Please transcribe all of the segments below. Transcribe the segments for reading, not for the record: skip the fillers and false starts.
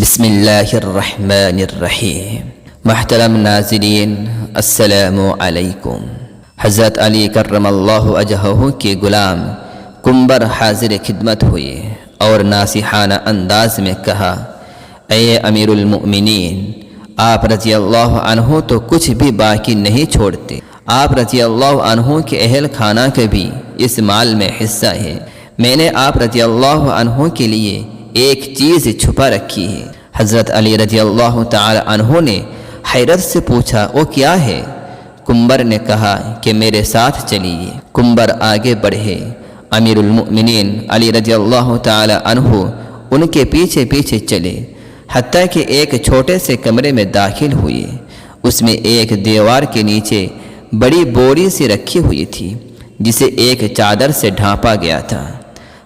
بسم اللہ الرحمن الرحیم۔ محترم ناظرین، السلام علیکم۔ حضرت علی کرم اللہ وجہہ کے غلام کمبر حاضر خدمت ہوئے اور ناصحانہ انداز میں کہا، اے امیر المؤمنین، آپ رضی اللہ عنہ تو کچھ بھی باقی نہیں چھوڑتے۔ آپ رضی اللہ عنہ کے اہل خانہ کا بھی اس مال میں حصہ ہے۔ میں نے آپ رضی اللہ عنہ کے لیے ایک چیز چھپا رکھی ہے۔ حضرت علی رضی اللہ تعالی عنہ نے حیرت سے پوچھا، وہ کیا ہے؟ کمبر نے کہا کہ میرے ساتھ چلیے۔ کمبر آگے بڑھے۔ امیر المؤمنین علی رضی اللہ تعالی عنہ ان کے پیچھے پیچھے چلے، حتیٰ کہ ایک چھوٹے سے کمرے میں داخل ہوئے۔ اس میں ایک دیوار کے نیچے بڑی بوری سی رکھی ہوئی تھی، جسے ایک چادر سے ڈھانپا گیا تھا۔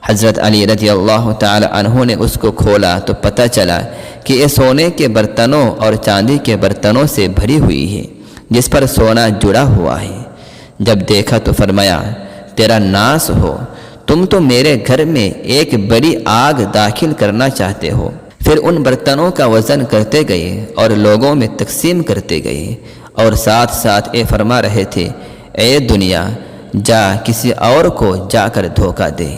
حضرت علی رضی اللہ تعالی عنہ نے اس کو کھولا تو پتہ چلا کہ یہ سونے کے برتنوں اور چاندی کے برتنوں سے بھری ہوئی ہے، جس پر سونا جڑا ہوا ہے۔ جب دیکھا تو فرمایا، تیرا ناس ہو، تم تو میرے گھر میں ایک بڑی آگ داخل کرنا چاہتے ہو۔ پھر ان برتنوں کا وزن کرتے گئے اور لوگوں میں تقسیم کرتے گئے، اور ساتھ ساتھ یہ فرما رہے تھے، اے دنیا، جا کسی اور کو جا کر دھوکہ دے۔